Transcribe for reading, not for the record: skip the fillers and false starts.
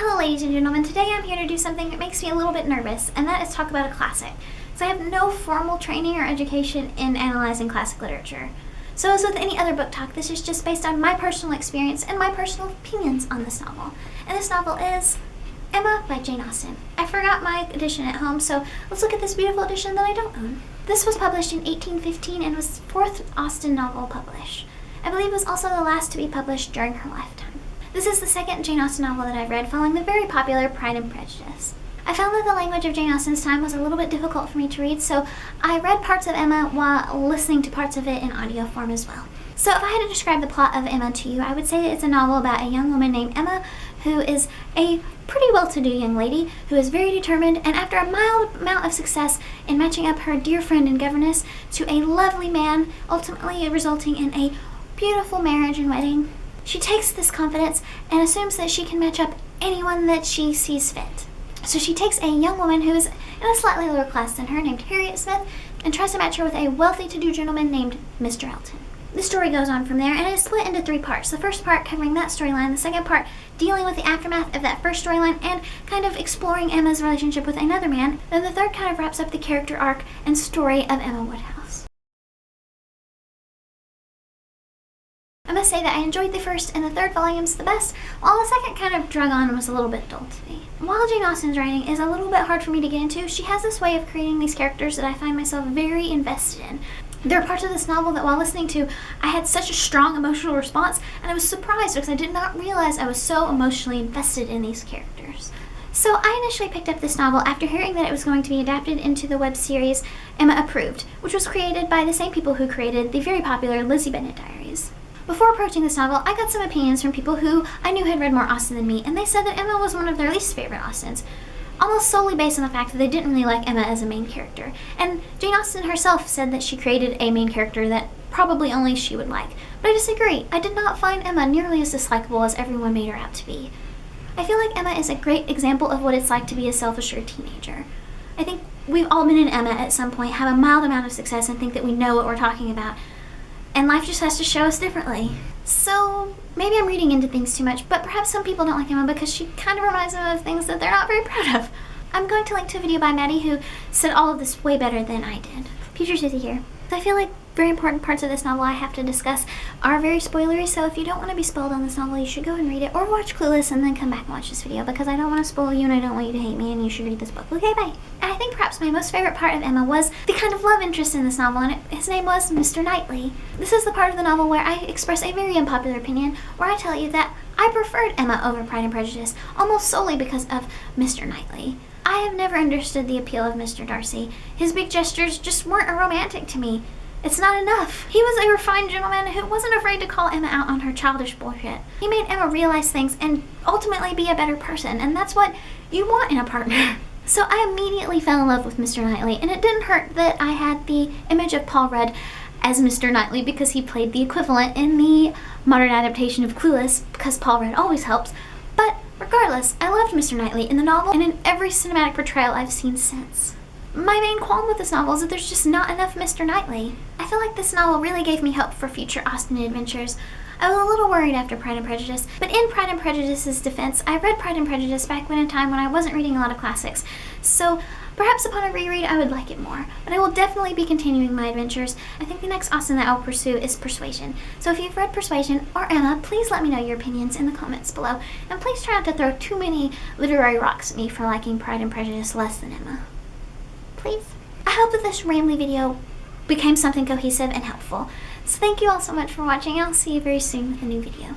Hello ladies and gentlemen, today I'm here to do something that makes me a little bit nervous, and that is talk about a classic. So I have no formal training or education in analyzing classic literature. So as with any other book talk, this is just based on my personal experience and my personal opinions on this novel. And this novel is Emma by Jane Austen. I forgot my edition at home, so let's look at this beautiful edition that I don't own. This was published in 1815 and was the 4th Austen novel published. I believe it was also the last to be published during her lifetime. This is the second Jane Austen novel that I've read following the very popular Pride and Prejudice. I found that the language of Jane Austen's time was a little bit difficult for me to read, so I read parts of Emma while listening to parts of it in audio form as well. So if I had to describe the plot of Emma to you, I would say that it's a novel about a young woman named Emma who is a pretty well-to-do young lady who is very determined, and after a mild amount of success in matching up her dear friend and governess to a lovely man, ultimately resulting in a beautiful marriage and wedding, she takes this confidence and assumes that she can match up anyone that she sees fit. So she takes a young woman who is in a slightly lower class than her, named Harriet Smith, and tries to match her with a wealthy to-do gentleman named Mr. Elton. The story goes on from there, and it is split into 3 parts. The first part covering that storyline, the second part dealing with the aftermath of that first storyline and kind of exploring Emma's relationship with another man, then the third kind of wraps up the character arc and story of Emma Woodhouse. I must say that I enjoyed the first and the third volumes the best, while the second kind of drug on and was a little bit dull to me. While Jane Austen's writing is a little bit hard for me to get into, she has this way of creating these characters that I find myself very invested in. There are parts of this novel that while listening to, I had such a strong emotional response, and I was surprised because I did not realize I was so emotionally invested in these characters. So I initially picked up this novel after hearing that it was going to be adapted into the web series Emma Approved, which was created by the same people who created the very popular Lizzie Bennet Diaries. Before approaching this novel, I got some opinions from people who I knew had read more Austen than me, and they said that Emma was one of their least favorite Austens, almost solely based on the fact that they didn't really like Emma as a main character. And Jane Austen herself said that she created a main character that probably only she would like. But I disagree. I did not find Emma nearly as dislikable as everyone made her out to be. I feel like Emma is a great example of what it's like to be a self-assured teenager. I think we've all been in Emma at some point, have a mild amount of success, and think that we know what we're talking about. And life just has to show us differently. So maybe I'm reading into things too much, but perhaps some people don't like Emma because she kind of reminds them of things that they're not very proud of. I'm going to link to a video by Maddie who said all of this way better than I did. Future Susie here. I feel like very important parts of this novel I have to discuss are very spoilery, so if you don't want to be spoiled on this novel, you should go and read it, or watch Clueless and then come back and watch this video, because I don't want to spoil you and I don't want you to hate me, and you should read this book. Okay, bye. And I think perhaps my most favorite part of Emma was the kind of love interest in this novel, and his name was Mr. Knightley. This is the part of the novel where I express a very unpopular opinion, where I tell you that I preferred Emma over Pride and Prejudice, almost solely because of Mr. Knightley. I have never understood the appeal of Mr. Darcy. His big gestures just weren't romantic to me. It's not enough. He was a refined gentleman who wasn't afraid to call Emma out on her childish bullshit. He made Emma realize things and ultimately be a better person, and that's what you want in a partner. So I immediately fell in love with Mr. Knightley, and it didn't hurt that I had the image of Paul Rudd as Mr. Knightley because he played the equivalent in the modern adaptation of Clueless, because Paul Rudd always helps. But regardless, I loved Mr. Knightley in the novel and in every cinematic portrayal I've seen since. My main qualm with this novel is that there's just not enough Mr. Knightley. I feel like this novel really gave me hope for future Austen adventures. I was a little worried after Pride and Prejudice, but in Pride and Prejudice's defense, I read Pride and Prejudice back in a time when I wasn't reading a lot of classics, so perhaps upon a reread I would like it more. But I will definitely be continuing my adventures. I think the next Austen that I'll pursue is Persuasion. So if you've read Persuasion or Emma, please let me know your opinions in the comments below, and please try not to throw too many literary rocks at me for liking Pride and Prejudice less than Emma. Please. I hope that this rambly video became something cohesive and helpful. So thank you all so much for watching. I'll see you very soon with a new video.